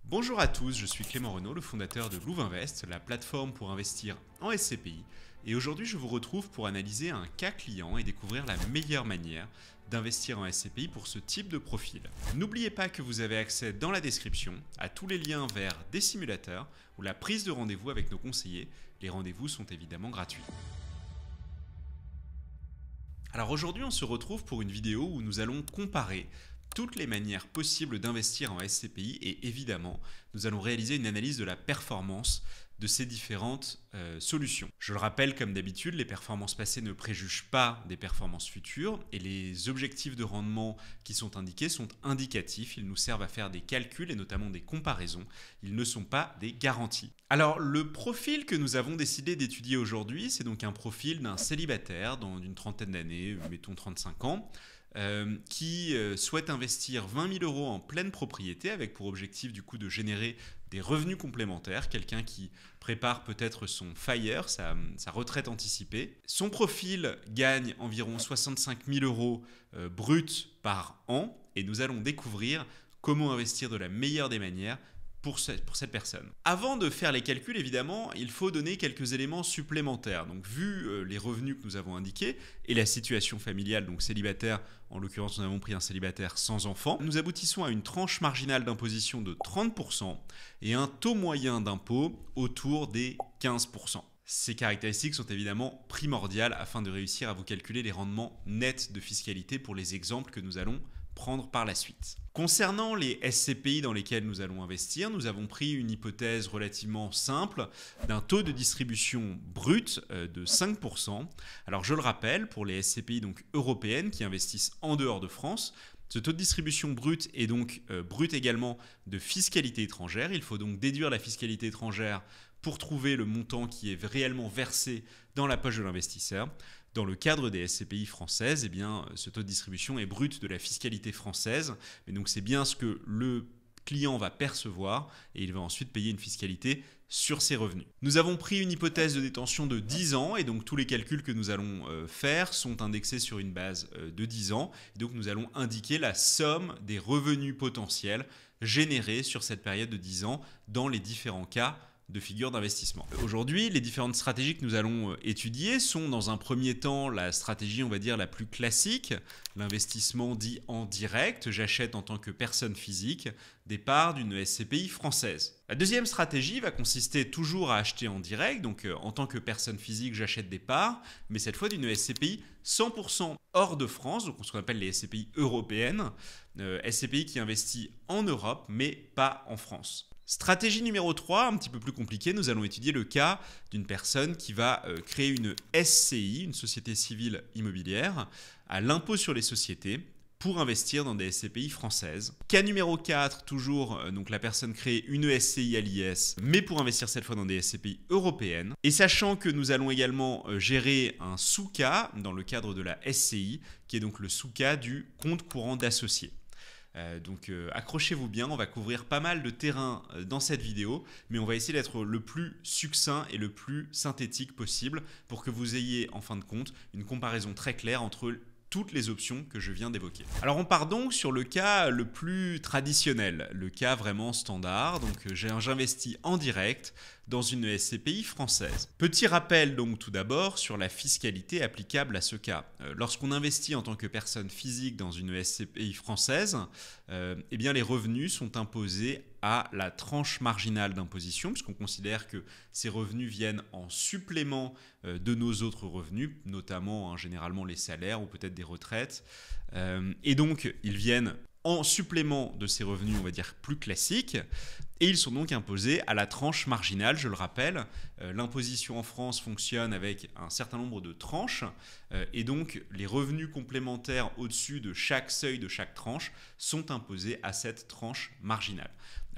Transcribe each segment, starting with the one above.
Bonjour à tous, je suis Clément Renaud, le fondateur de Louvinvest, la plateforme pour investir en SCPI. Et aujourd'hui, je vous retrouve pour analyser un cas client et découvrir la meilleure manière d'investir en SCPI pour ce type de profil. N'oubliez pas que vous avez accès dans la description à tous les liens vers des simulateurs ou la prise de rendez-vous avec nos conseillers. Les rendez-vous sont évidemment gratuits. Alors aujourd'hui, on se retrouve pour une vidéo où nous allons comparer toutes les manières possibles d'investir en SCPI et évidemment, nous allons réaliser une analyse de la performance de ces différentes solutions. Je le rappelle, comme d'habitude, les performances passées ne préjugent pas des performances futures et les objectifs de rendement qui sont indiqués sont indicatifs. Ils nous servent à faire des calculs et notamment des comparaisons. Ils ne sont pas des garanties. Alors, le profil que nous avons décidé d'étudier aujourd'hui, c'est donc un profil d'un célibataire d'une trentaine d'années, mettons 35 ans, qui souhaite investir 20 000 euros en pleine propriété avec pour objectif du coup de générer des revenus complémentaires, quelqu'un qui prépare peut-être son FIRE, sa retraite anticipée. Son profil gagne environ 65 000 euros bruts par an et nous allons découvrir comment investir de la meilleure des manières pour cette personne. Avant de faire les calculs, évidemment, il faut donner quelques éléments supplémentaires. Donc, vu les revenus que nous avons indiqués et la situation familiale, donc célibataire, en l'occurrence, nous avons pris un célibataire sans enfant, nous aboutissons à une tranche marginale d'imposition de 30% et un taux moyen d'impôt autour des 15%. Ces caractéristiques sont évidemment primordiales afin de réussir à vous calculer les rendements nets de fiscalité pour les exemples que nous allons prendre par la suite. Concernant les SCPI dans lesquels nous allons investir, nous avons pris une hypothèse relativement simple d'un taux de distribution brut de 5%. Alors je le rappelle, pour les SCPI donc européennes qui investissent en dehors de France, ce taux de distribution brut est donc brut également de fiscalité étrangère. Il faut donc déduire la fiscalité étrangère pour trouver le montant qui est réellement versé dans la poche de l'investisseur. Dans le cadre des SCPI françaises, eh bien, ce taux de distribution est brut de la fiscalité française. Et donc c'est bien ce que le client va percevoir et il va ensuite payer une fiscalité sur ses revenus. Nous avons pris une hypothèse de détention de 10 ans et donc tous les calculs que nous allons faire sont indexés sur une base de 10 ans. Et donc nous allons indiquer la somme des revenus potentiels générés sur cette période de 10 ans dans les différents cas de figures d'investissement. Aujourd'hui, les différentes stratégies que nous allons étudier sont dans un premier temps la stratégie, on va dire, la plus classique, l'investissement dit en direct. J'achète en tant que personne physique des parts d'une SCPI française. La deuxième stratégie va consister toujours à acheter en direct, donc en tant que personne physique, j'achète des parts, mais cette fois d'une SCPI 100% hors de France, donc ce qu'on appelle les SCPI européennes, SCPI qui investit en Europe, mais pas en France. Stratégie numéro 3, un petit peu plus compliquée, nous allons étudier le cas d'une personne qui va créer une SCI, une société civile immobilière, à l'impôt sur les sociétés pour investir dans des SCPI françaises. Cas numéro 4, toujours, donc la personne crée une SCI à l'IS, mais pour investir cette fois dans des SCPI européennes. Et sachant que nous allons également gérer un sous-cas dans le cadre de la SCI, qui est donc le sous-cas du compte courant d'associé. Donc accrochez-vous bien, on va couvrir pas mal de terrain dans cette vidéo, mais on va essayer d'être le plus succinct et le plus synthétique possible pour que vous ayez en fin de compte une comparaison très claire entre toutes les options que je viens d'évoquer. Alors on part donc sur le cas le plus traditionnel, le cas vraiment standard. Donc j'investis en direct dans une SCPI française. Petit rappel donc tout d'abord sur la fiscalité applicable à ce cas. Lorsqu'on investit en tant que personne physique dans une SCPI française, eh bien les revenus sont imposés à la tranche marginale d'imposition, puisqu'on considère que ces revenus viennent en supplément de nos autres revenus, notamment généralement les salaires ou peut-être des retraites. Et donc, ils viennent en supplément de ces revenus, on va dire, plus classiques, et ils sont donc imposés à la tranche marginale. Je le rappelle, l'imposition en France fonctionne avec un certain nombre de tranches, et donc les revenus complémentaires au-dessus de chaque seuil de chaque tranche sont imposés à cette tranche marginale.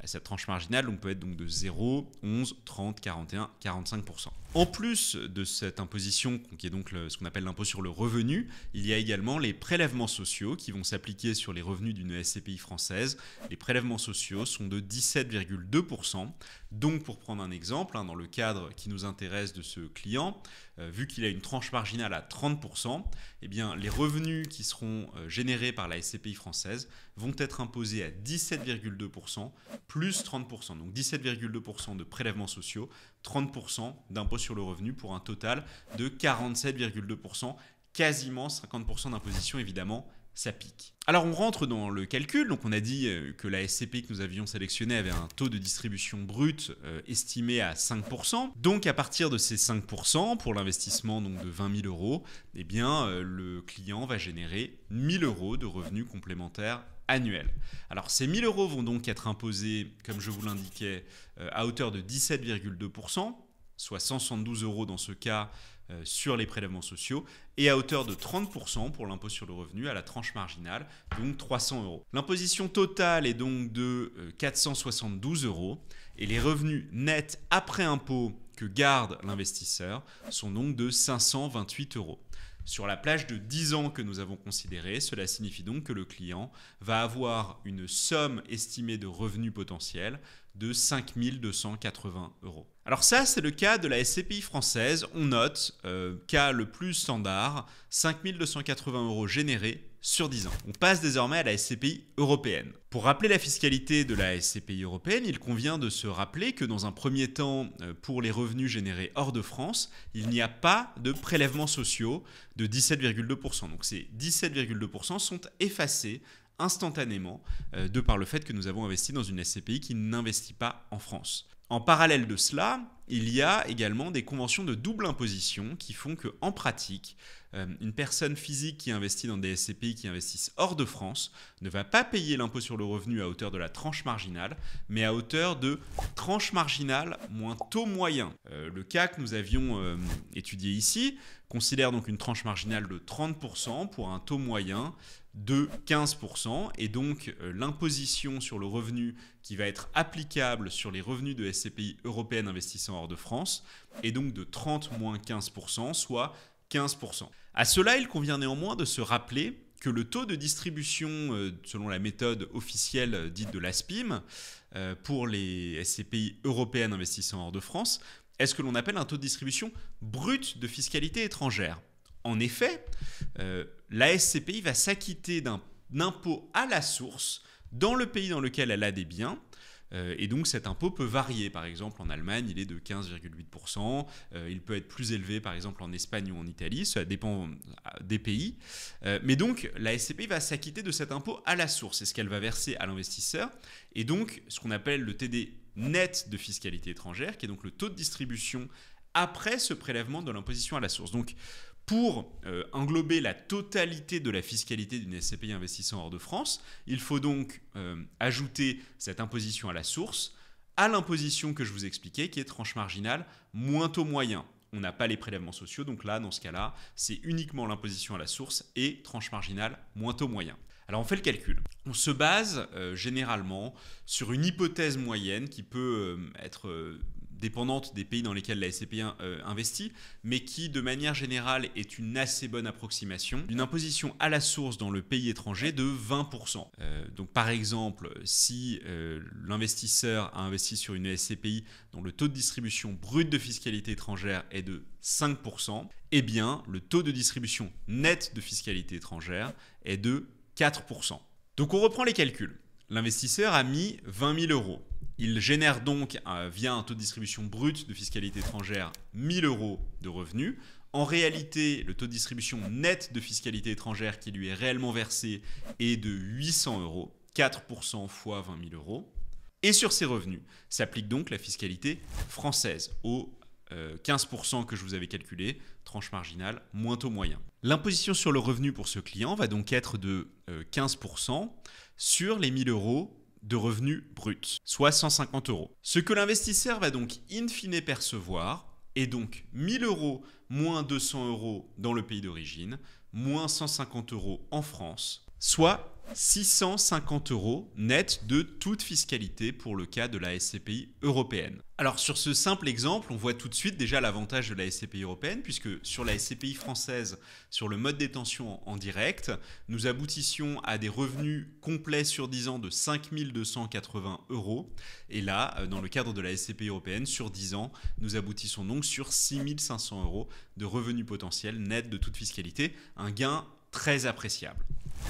Cette tranche marginale peut être donc de 0, 11, 30, 41, 45%. En plus de cette imposition, qui est donc ce qu'on appelle l'impôt sur le revenu, il y a également les prélèvements sociaux qui vont s'appliquer sur les revenus d'une SCPI française. Les prélèvements sociaux sont de 17,2%. Donc, pour prendre un exemple, dans le cadre qui nous intéresse de ce client, vu qu'il a une tranche marginale à 30%, eh bien, les revenus qui seront générés par la SCPI française vont être imposés à 17,2% plus 30%. Donc 17,2% de prélèvements sociaux, 30% d'impôt sur le revenu pour un total de 47,2%, quasiment 50% d'imposition évidemment. Ça pique. Alors on rentre dans le calcul, donc on a dit que la SCPI que nous avions sélectionnée avait un taux de distribution brut estimé à 5%. Donc à partir de ces 5%, pour l'investissement donc de 20 000 euros, eh bien, le client va générer 1 000 euros de revenus complémentaires annuels. Alors ces 1 000 euros vont donc être imposés, comme je vous l'indiquais, à hauteur de 17,2%, soit 172 euros dans ce cas, sur les prélèvements sociaux, et à hauteur de 30% pour l'impôt sur le revenu à la tranche marginale, donc 300 euros. L'imposition totale est donc de 472 euros, et les revenus nets après impôt que garde l'investisseur sont donc de 528 euros. Sur la plage de 10 ans que nous avons considérée, cela signifie donc que le client va avoir une somme estimée de revenus potentiels de 5 280 euros. Alors ça, c'est le cas de la SCPI française. On note, cas le plus standard, 5 280 euros générés sur 10 ans. On passe désormais à la SCPI européenne. Pour rappeler la fiscalité de la SCPI européenne, il convient de se rappeler que dans un premier temps, pour les revenus générés hors de France, il n'y a pas de prélèvements sociaux de 17,2%. Donc ces 17,2% sont effacés instantanément de par le fait que nous avons investi dans une SCPI qui n'investit pas en France. En parallèle de cela, il y a également des conventions de double imposition qui font qu'en pratique, une personne physique qui investit dans des SCPI qui investissent hors de France ne va pas payer l'impôt sur le revenu à hauteur de la tranche marginale, mais à hauteur de tranche marginale moins taux moyen. Le cas que nous avions étudié ici considère donc une tranche marginale de 30% pour un taux moyen de 15%, et donc l'imposition sur le revenu qui va être applicable sur les revenus de SCPI européennes investissant hors de France est donc de 30 moins 15%, soit 15%. À cela, il convient néanmoins de se rappeler que le taux de distribution, selon la méthode officielle dite de l'ASPIM, pour les SCPI européennes investissant hors de France, est ce que l'on appelle un taux de distribution brut de fiscalité étrangère. En effet, la SCPI va s'acquitter d'un impôt à la source dans le pays dans lequel elle a des biens. Et donc cet impôt peut varier. Par exemple, en Allemagne, il est de 15,8%. Il peut être plus élevé, par exemple, en Espagne ou en Italie. Ça dépend des pays. Mais donc, la SCPI va s'acquitter de cet impôt à la source. C'est ce qu'elle va verser à l'investisseur. Et donc, ce qu'on appelle le TD net de fiscalité étrangère, qui est donc le taux de distribution après ce prélèvement de l'imposition à la source. Donc, pour englober la totalité de la fiscalité d'une SCPI investissant hors de France, il faut donc ajouter cette imposition à la source à l'imposition que je vous expliquais, qui est tranche marginale moins taux moyen. On n'a pas les prélèvements sociaux, donc là, dans ce cas-là, c'est uniquement l'imposition à la source et tranche marginale moins taux moyen. Alors on fait le calcul. On se base généralement sur une hypothèse moyenne qui peut être dépendante des pays dans lesquels la SCPI investit, mais qui, de manière générale, est une assez bonne approximation d'une imposition à la source dans le pays étranger de 20%. Donc, par exemple, si l'investisseur a investi sur une SCPI dont le taux de distribution brut de fiscalité étrangère est de 5%, eh bien, le taux de distribution net de fiscalité étrangère est de 4%. Donc, on reprend les calculs. L'investisseur a mis 20 000 euros. Il génère donc, via un taux de distribution brut de fiscalité étrangère, 1 000 euros de revenus. En réalité, le taux de distribution net de fiscalité étrangère qui lui est réellement versé est de 800 euros, 4% fois 20 000 euros. Et sur ces revenus s'applique donc la fiscalité française aux 15% que je vous avais calculé, tranche marginale, moins taux moyen. L'imposition sur le revenu pour ce client va donc être de 15% sur les 1 000 euros de revenus bruts, soit 150 euros. Ce que l'investisseur va donc in fine percevoir est donc 1 000 euros moins 200 euros dans le pays d'origine, moins 150 euros en France, soit 650 € net de toute fiscalité pour le cas de la SCPI européenne. Alors sur ce simple exemple, on voit tout de suite déjà l'avantage de la SCPI européenne, puisque sur la SCPI française, sur le mode détention en direct, nous aboutissions à des revenus complets sur 10 ans de 5 280 €. Et là, dans le cadre de la SCPI européenne, sur 10 ans, nous aboutissons donc sur 6 500 € de revenus potentiels nets de toute fiscalité, un gain très appréciable.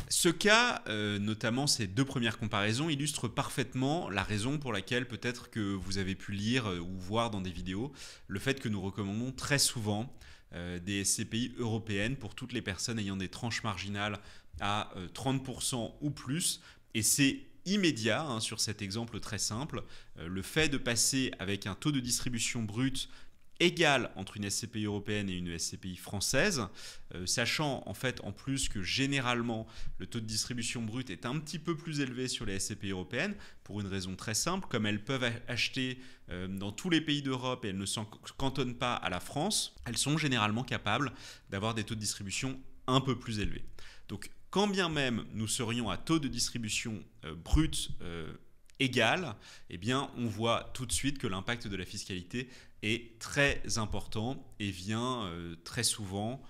Ce cas, notamment ces deux premières comparaisons, illustrent parfaitement la raison pour laquelle peut-être que vous avez pu lire ou voir dans des vidéos le fait que nous recommandons très souvent des SCPI européennes pour toutes les personnes ayant des tranches marginales à 30% ou plus. Et c'est immédiat sur cet exemple très simple. Le fait de passer avec un taux de distribution brut égal entre une SCPI européenne et une SCPI française, sachant en fait en plus que généralement le taux de distribution brut est un petit peu plus élevé sur les SCPI européennes pour une raison très simple, comme elles peuvent acheter dans tous les pays d'Europe et elles ne s'en cantonnent pas à la France, elles sont généralement capables d'avoir des taux de distribution un peu plus élevés. Donc quand bien même nous serions à taux de distribution brut égal, eh bien on voit tout de suite que l'impact de la fiscalité est très important et vient très souvent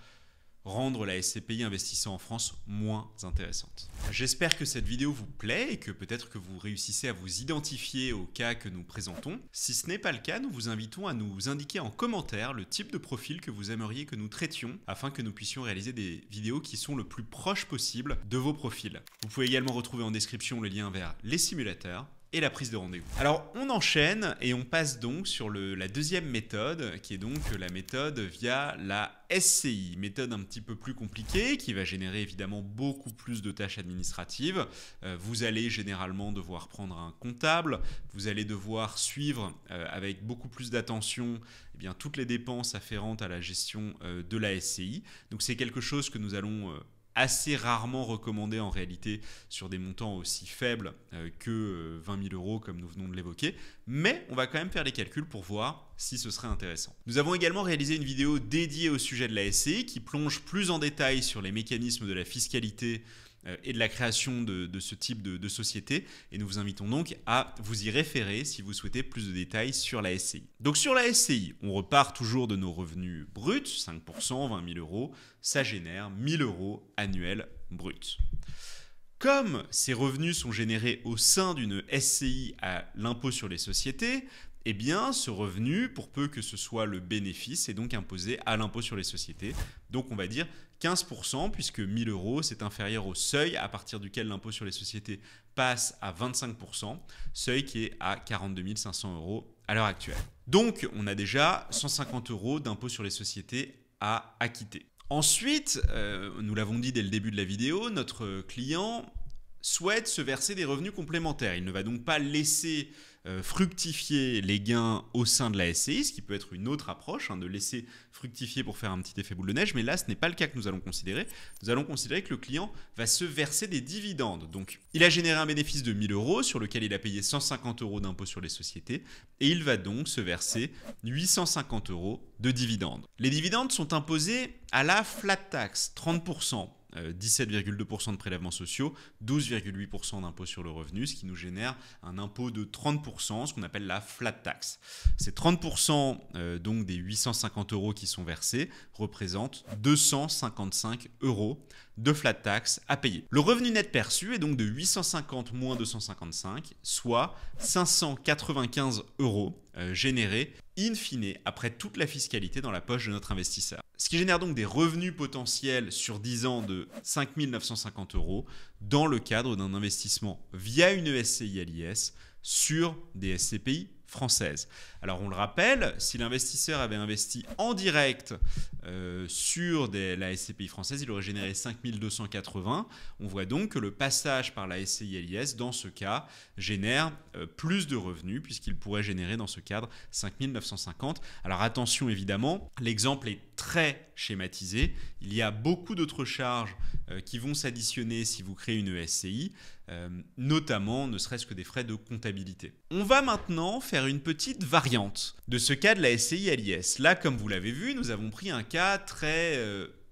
rendre la SCPI investissant en France moins intéressante. J'espère que cette vidéo vous plaît et que peut-être que vous réussissez à vous identifier au cas que nous présentons. Si ce n'est pas le cas, nous vous invitons à nous indiquer en commentaire le type de profil que vous aimeriez que nous traitions afin que nous puissions réaliser des vidéos qui sont le plus proches possible de vos profils. Vous pouvez également retrouver en description le lien vers les simulateurs et la prise de rendez-vous. Alors on enchaîne et on passe donc sur la deuxième méthode qui est donc la méthode via la SCI, méthode un petit peu plus compliquée qui va générer évidemment beaucoup plus de tâches administratives. Vous allez généralement devoir prendre un comptable, vous allez devoir suivre avec beaucoup plus d'attention toutes les dépenses afférentes à la gestion de la SCI. Donc c'est quelque chose que nous allons assez rarement recommandé en réalité sur des montants aussi faibles que 20 000 € comme nous venons de l'évoquer, mais on va quand même faire les calculs pour voir si ce serait intéressant. Nous avons également réalisé une vidéo dédiée au sujet de la SCI qui plonge plus en détail sur les mécanismes de la fiscalité et de la création de ce type de société, et nous vous invitons donc à vous y référer si vous souhaitez plus de détails sur la SCI. Donc sur la SCI, on repart toujours de nos revenus bruts, 5%, 20 000 €, ça génère 1 000 € annuels bruts. Comme ces revenus sont générés au sein d'une SCI à l'impôt sur les sociétés, eh bien, ce revenu, pour peu que ce soit le bénéfice, est donc imposé à l'impôt sur les sociétés. Donc, on va dire 15%, puisque 1 000 € c'est inférieur au seuil à partir duquel l'impôt sur les sociétés passe à 25%, seuil qui est à 42 500 € à l'heure actuelle. Donc, on a déjà 150 € d'impôt sur les sociétés à acquitter. Ensuite, nous l'avons dit dès le début de la vidéo, notre client souhaite se verser des revenus complémentaires. Il ne va donc pas laisser fructifier les gains au sein de la SCI, ce qui peut être une autre approche, de laisser fructifier pour faire un petit effet boule de neige, mais là ce n'est pas le cas que nous allons considérer. Nous allons considérer que le client va se verser des dividendes. Donc il a généré un bénéfice de 1 000 € sur lequel il a payé 150 € d'impôt sur les sociétés et il va donc se verser 850 € de dividendes. Les dividendes sont imposés à la flat tax, 30%. 17,2% de prélèvements sociaux, 12,8% d'impôt sur le revenu, ce qui nous génère un impôt de 30%, ce qu'on appelle la flat tax. Ces 30% donc des 850 € qui sont versés représentent 255 € de flat tax à payer. Le revenu net perçu est donc de 850 moins 255, soit 595 € générés in fine après toute la fiscalité dans la poche de notre investisseur. Ce qui génère donc des revenus potentiels sur 10 ans de 5 950 € dans le cadre d'un investissement via une SCI à l'IS sur des SCPI françaises. Alors on le rappelle, si l'investisseur avait investi en direct sur la SCPI française, il aurait généré 5 280. On voit donc que le passage par la SCI à l'IS, dans ce cas, génère plus de revenus puisqu'il pourrait générer dans ce cadre 5 950. Alors attention évidemment, l'exemple est très schématisé. Il y a beaucoup d'autres charges qui vont s'additionner si vous créez une SCI, notamment ne serait-ce que des frais de comptabilité. On va maintenant faire une petite variante de ce cas de la SCI à l'IS. Là, comme vous l'avez vu, nous avons pris un cas très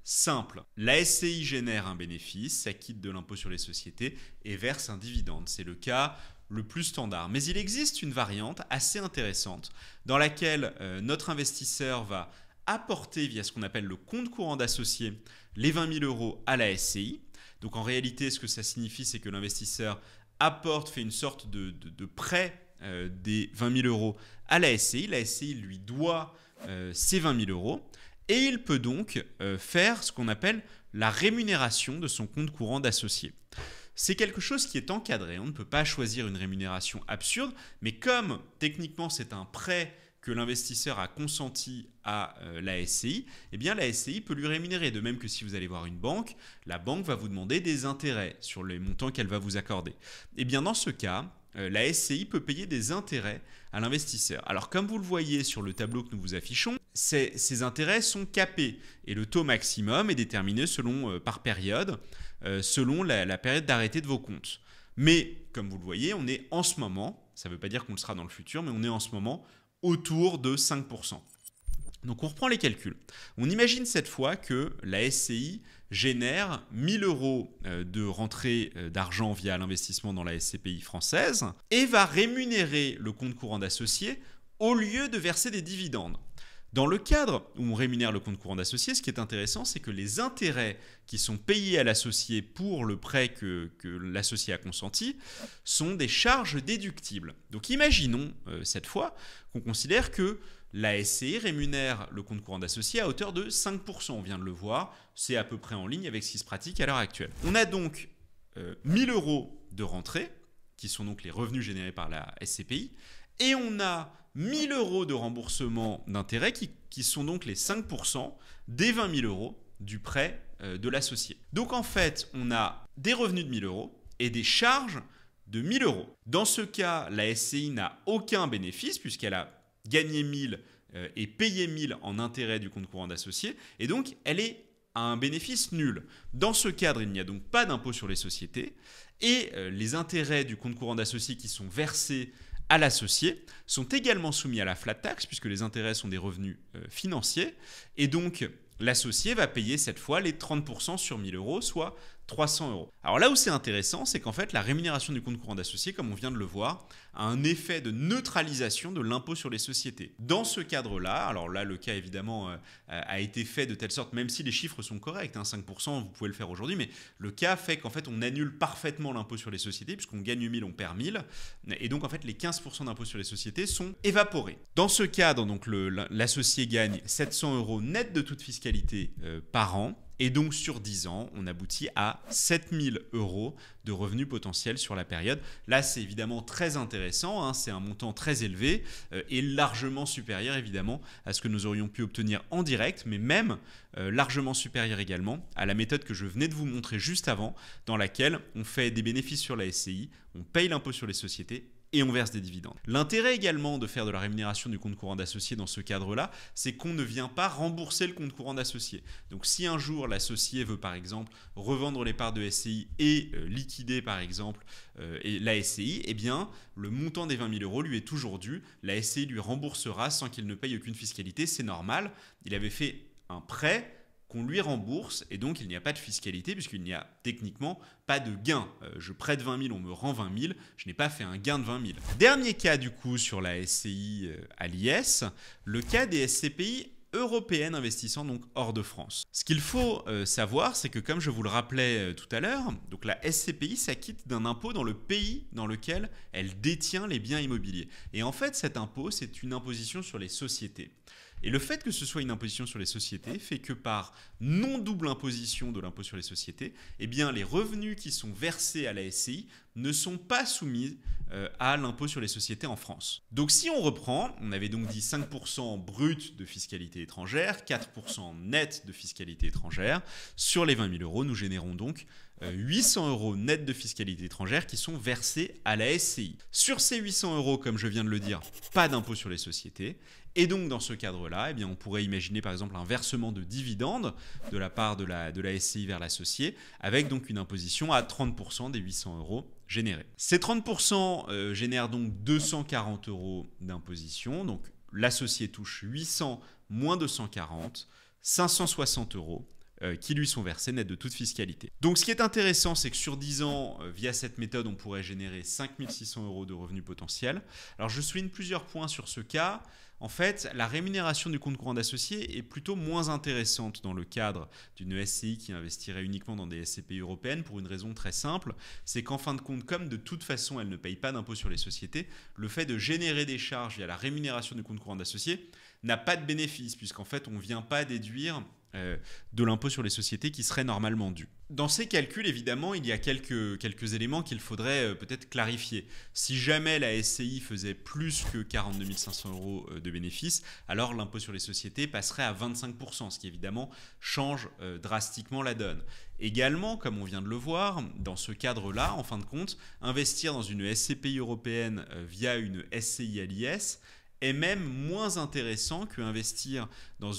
simple. La SCI génère un bénéfice, s'acquitte de l'impôt sur les sociétés et verse un dividende. C'est le cas le plus standard. Mais il existe une variante assez intéressante dans laquelle notre investisseur va apporter via ce qu'on appelle le compte courant d'associé les 20 000 euros à la SCI. Donc en réalité, ce que ça signifie, c'est que l'investisseur apporte, fait une sorte de prêt des 20 000 euros à la SCI. La SCI lui doit ces 20 000 euros et il peut donc faire ce qu'on appelle la rémunération de son compte courant d'associé. C'est quelque chose qui est encadré. On ne peut pas choisir une rémunération absurde, mais comme techniquement c'est un prêt que l'investisseur a consenti à la SCI, eh bien la SCI peut lui rémunérer. De même que si vous allez voir une banque, la banque va vous demander des intérêts sur les montants qu'elle va vous accorder. Eh bien dans ce cas, la SCI peut payer des intérêts à l'investisseur. Alors comme vous le voyez sur le tableau que nous vous affichons, ces intérêts sont capés et le taux maximum est déterminé par période, selon la période d'arrêté de vos comptes. Mais comme vous le voyez, on est en ce moment, ça ne veut pas dire qu'on le sera dans le futur, mais on est en ce moment autour de 5%. Donc on reprend les calculs. On imagine cette fois que la SCI génère 1 000 euros de rentrée d'argent via l'investissement dans la SCPI française et va rémunérer le compte courant d'associé au lieu de verser des dividendes. Dans le cadre où on rémunère le compte courant d'associé, ce qui est intéressant, c'est que les intérêts qui sont payés à l'associé pour le prêt que l'associé a consenti sont des charges déductibles. Donc imaginons cette fois qu'on considère que la SCI rémunère le compte courant d'associé à hauteur de 5%. On vient de le voir, c'est à peu près en ligne avec ce qui se pratique à l'heure actuelle. On a donc 1 000 euros de rentrée, qui sont donc les revenus générés par la SCPI, et on a 1 000 euros de remboursement d'intérêts qui sont donc les 5% des 20 000 euros du prêt de l'associé. Donc en fait, on a des revenus de 1 000 euros et des charges de 1 000 euros. Dans ce cas, la SCI n'a aucun bénéfice puisqu'elle a gagné 1 000 et payé 1 000 en intérêt du compte courant d'associé et donc elle est à un bénéfice nul. Dans ce cadre, il n'y a donc pas d'impôt sur les sociétés et les intérêts du compte courant d'associé qui sont versés à l'associé sont également soumis à la flat tax puisque les intérêts sont des revenus financiers et donc l'associé va payer cette fois les 30% sur 1 000 euros, soit 300 euros. Alors là où c'est intéressant, c'est qu'en fait la rémunération du compte courant d'associé, comme on vient de le voir, a un effet de neutralisation de l'impôt sur les sociétés. Dans ce cadre-là, alors là le cas évidemment a été fait de telle sorte, même si les chiffres sont corrects, 5%, vous pouvez le faire aujourd'hui, mais le cas fait qu'en fait on annule parfaitement l'impôt sur les sociétés, puisqu'on gagne 1 000, on perd 1 000, et donc en fait les 15% d'impôt sur les sociétés sont évaporés. Dans ce cadre, donc l'associé gagne 700 euros net de toute fiscalité par an, et donc sur 10 ans, on aboutit à 7 000 euros de revenus potentiels sur la période. Là, c'est évidemment très intéressant, c'est un montant très élevé et largement supérieur évidemment à ce que nous aurions pu obtenir en direct, mais même largement supérieur également à la méthode que je venais de vous montrer juste avant, dans laquelle on fait des bénéfices sur la SCI, on paye l'impôt sur les sociétés et on verse des dividendes. L'intérêt également de faire de la rémunération du compte courant d'associé dans ce cadre-là, c'est qu'on ne vient pas rembourser le compte courant d'associé. Donc si un jour l'associé veut par exemple revendre les parts de SCI et liquider par exemple la SCI, eh bien le montant des 20 000 euros lui est toujours dû. La SCI lui remboursera sans qu'il ne paye aucune fiscalité, c'est normal. Il avait fait un prêt qu'on lui rembourse et donc il n'y a pas de fiscalité puisqu'il n'y a techniquement pas de gain. Je prête 20 000, on me rend 20 000, je n'ai pas fait un gain de 20 000. Dernier cas du coup sur la SCI à l'IS, le cas des SCPI européennes investissant donc hors de France. Ce qu'il faut savoir, c'est que comme je vous le rappelais tout à l'heure, donc la SCPI s'acquitte d'un impôt dans le pays dans lequel elle détient les biens immobiliers. Et en fait, cet impôt, c'est une imposition sur les sociétés. Et le fait que ce soit une imposition sur les sociétés fait que par non-double imposition de l'impôt sur les sociétés, eh bien les revenus qui sont versés à la SCI ne sont pas soumis à l'impôt sur les sociétés en France. Donc si on reprend, on avait donc dit 5% brut de fiscalité étrangère, 4% net de fiscalité étrangère. Sur les 20 000 euros, nous générons donc 800 euros net de fiscalité étrangère qui sont versés à la SCI. Sur ces 800 euros, comme je viens de le dire, pas d'impôt sur les sociétés. Et donc dans ce cadre-là, eh bien, on pourrait imaginer par exemple un versement de dividendes de la part de la SCI vers l'associé, avec donc une imposition à 30% des 800 euros générés. Ces 30% génèrent donc 240 euros d'imposition, donc l'associé touche 800 moins 240, 560 euros qui lui sont versés net de toute fiscalité. Donc ce qui est intéressant, c'est que sur 10 ans, via cette méthode, on pourrait générer 5 600 € de revenus potentiels. Alors je souligne plusieurs points sur ce cas. En fait, la rémunération du compte courant d'associé est plutôt moins intéressante dans le cadre d'une SCI qui investirait uniquement dans des SCPI européennes pour une raison très simple, c'est qu'en fin de compte, comme de toute façon elle ne paye pas d'impôt sur les sociétés, le fait de générer des charges via la rémunération du compte courant d'associé n'a pas de bénéfice puisqu'en fait on ne vient pas déduire de l'impôt sur les sociétés qui serait normalement dû. Dans ces calculs, évidemment, il y a quelques éléments qu'il faudrait peut-être clarifier. Si jamais la SCI faisait plus que 42 500 € de bénéfices, alors l'impôt sur les sociétés passerait à 25%, ce qui évidemment change drastiquement la donne. Également, comme on vient de le voir, dans ce cadre-là, en fin de compte, investir dans une SCPI européenne via une SCI à l'IS est même moins intéressant que investir dans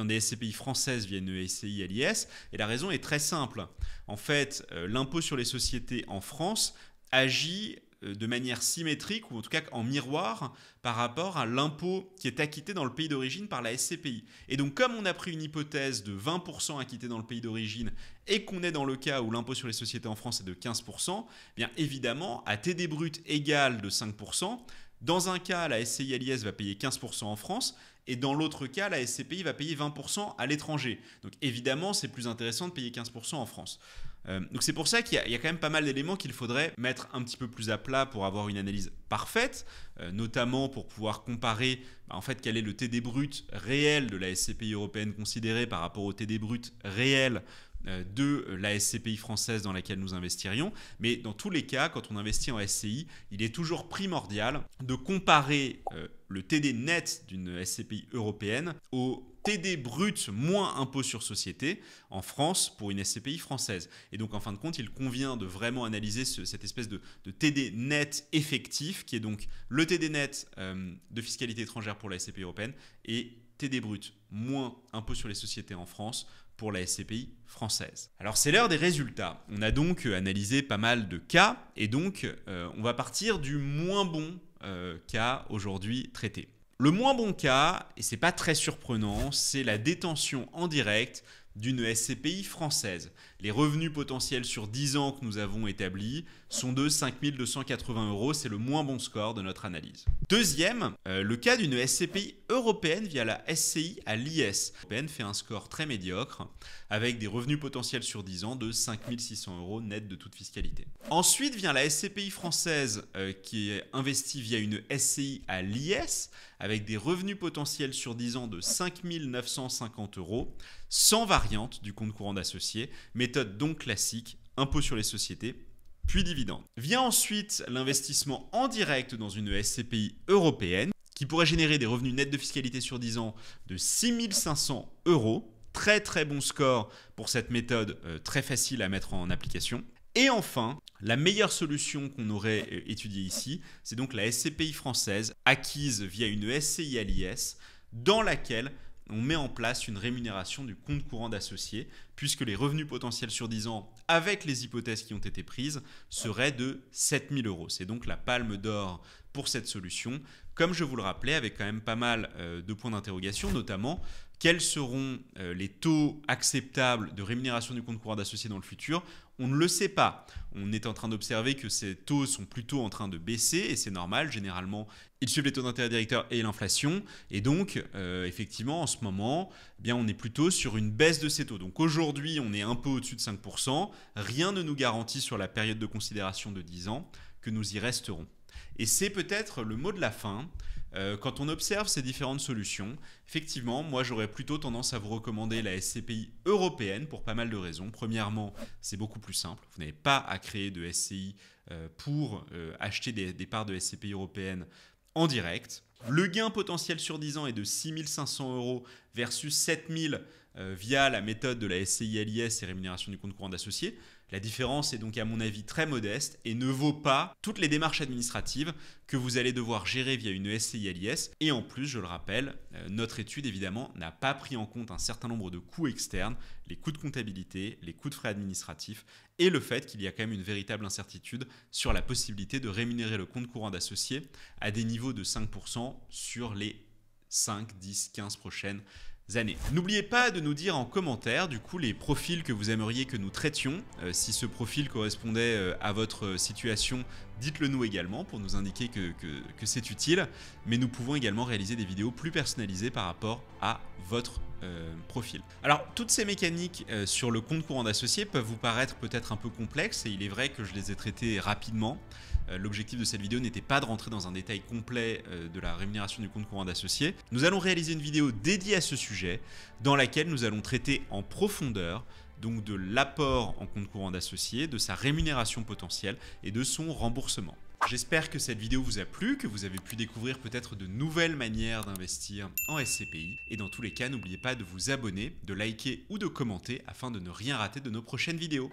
des SCPI françaises via une SCI à l'IS. Et la raison est très simple. En fait, l'impôt sur les sociétés en France agit de manière symétrique, ou en tout cas en miroir, par rapport à l'impôt qui est acquitté dans le pays d'origine par la SCPI. Et donc, comme on a pris une hypothèse de 20% acquitté dans le pays d'origine et qu'on est dans le cas où l'impôt sur les sociétés en France est de 15%, bien évidemment, à TD brut égal de 5%, dans un cas, la SCI à l'IS va payer 15% en France et dans l'autre cas, la SCPI va payer 20% à l'étranger. Donc évidemment, c'est plus intéressant de payer 15% en France. Donc c'est pour ça qu'il y a quand même pas mal d'éléments qu'il faudrait mettre un petit peu plus à plat pour avoir une analyse parfaite, notamment pour pouvoir comparer en fait quel est le TD brut réel de la SCPI européenne considérée par rapport au TD brut réel de la SCPI française dans laquelle nous investirions. Mais dans tous les cas, quand on investit en SCI, il est toujours primordial de comparer le TD net d'une SCPI européenne au TD brut moins impôt sur société en France pour une SCPI française. Et donc en fin de compte, il convient de vraiment analyser cette espèce de TD net effectif qui est donc le TD net de fiscalité étrangère pour la SCPI européenne et TD brut moins impôt sur les sociétés en France pour la SCPI française. Alors c'est l'heure des résultats. On a donc analysé pas mal de cas et donc on va partir du moins bon cas aujourd'hui traité. Le moins bon cas, et c'est pas très surprenant, c'est la détention en direct d'une SCPI française. Les revenus potentiels sur 10 ans que nous avons établis sont de 5 280 €, c'est le moins bon score de notre analyse. Deuxième, le cas d'une SCPI européenne via la SCI à l'IS. L'européenne fait un score très médiocre avec des revenus potentiels sur 10 ans de 5 600 € net de toute fiscalité. Ensuite vient la SCPI française qui est investie via une SCI à l'IS avec des revenus potentiels sur 10 ans de 5 950 € sans variante du compte courant d'associé, méthode donc classique, impôt sur les sociétés, puis dividendes. Vient ensuite l'investissement en direct dans une SCPI européenne qui pourrait générer des revenus nets de fiscalité sur 10 ans de 6 500 €. Très très bon score pour cette méthode très facile à mettre en application. Et enfin, la meilleure solution qu'on aurait étudiée ici, c'est donc la SCPI française acquise via une SCI à l'IS dans laquelle on met en place une rémunération du compte courant d'associé puisque les revenus potentiels sur 10 ans avec les hypothèses qui ont été prises seraient de 7 000 €. C'est donc la palme d'or pour cette solution. Comme je vous le rappelais, avec quand même pas mal de points d'interrogation, notamment quels seront les taux acceptables de rémunération du compte courant d'associé dans le futur. On ne le sait pas. On est en train d'observer que ces taux sont plutôt en train de baisser et c'est normal. Généralement, ils suivent les taux d'intérêt directeurs et l'inflation. Et donc, effectivement, en ce moment, eh bien, on est plutôt sur une baisse de ces taux. Donc aujourd'hui, on est un peu au-dessus de 5%. Rien ne nous garantit sur la période de considération de 10 ans que nous y resterons. Et c'est peut-être le mot de la fin. Quand on observe ces différentes solutions, effectivement, moi j'aurais plutôt tendance à vous recommander la SCPI européenne pour pas mal de raisons. Premièrement, c'est beaucoup plus simple. Vous n'avez pas à créer de SCI pour acheter des parts de SCPI européennes en direct. Le gain potentiel sur 10 ans est de 6 500 € versus 7 000 via la méthode de la SCI à l'IS et rémunération du compte courant d'associé. La différence est donc à mon avis très modeste et ne vaut pas toutes les démarches administratives que vous allez devoir gérer via une SCI à l'IS. Et en plus, je le rappelle, notre étude évidemment n'a pas pris en compte un certain nombre de coûts externes, les coûts de comptabilité, les coûts de frais administratifs et le fait qu'il y a quand même une véritable incertitude sur la possibilité de rémunérer le compte courant d'associé à des niveaux de 5% sur les 5, 10, 15 prochaines années. N'oubliez pas de nous dire en commentaire du coup les profils que vous aimeriez que nous traitions. Si ce profil correspondait à votre situation, dites-le nous également pour nous indiquer que c'est utile. Mais nous pouvons également réaliser des vidéos plus personnalisées par rapport à votre profil. Alors toutes ces mécaniques sur le compte courant d'associé peuvent vous paraître peut-être un peu complexes et il est vrai que je les ai traitées rapidement. L'objectif de cette vidéo n'était pas de rentrer dans un détail complet de la rémunération du compte courant d'associé. Nous allons réaliser une vidéo dédiée à ce sujet dans laquelle nous allons traiter en profondeur donc de l'apport en compte courant d'associé, de sa rémunération potentielle et de son remboursement. J'espère que cette vidéo vous a plu, que vous avez pu découvrir peut-être de nouvelles manières d'investir en SCPI. Et dans tous les cas, n'oubliez pas de vous abonner, de liker ou de commenter afin de ne rien rater de nos prochaines vidéos.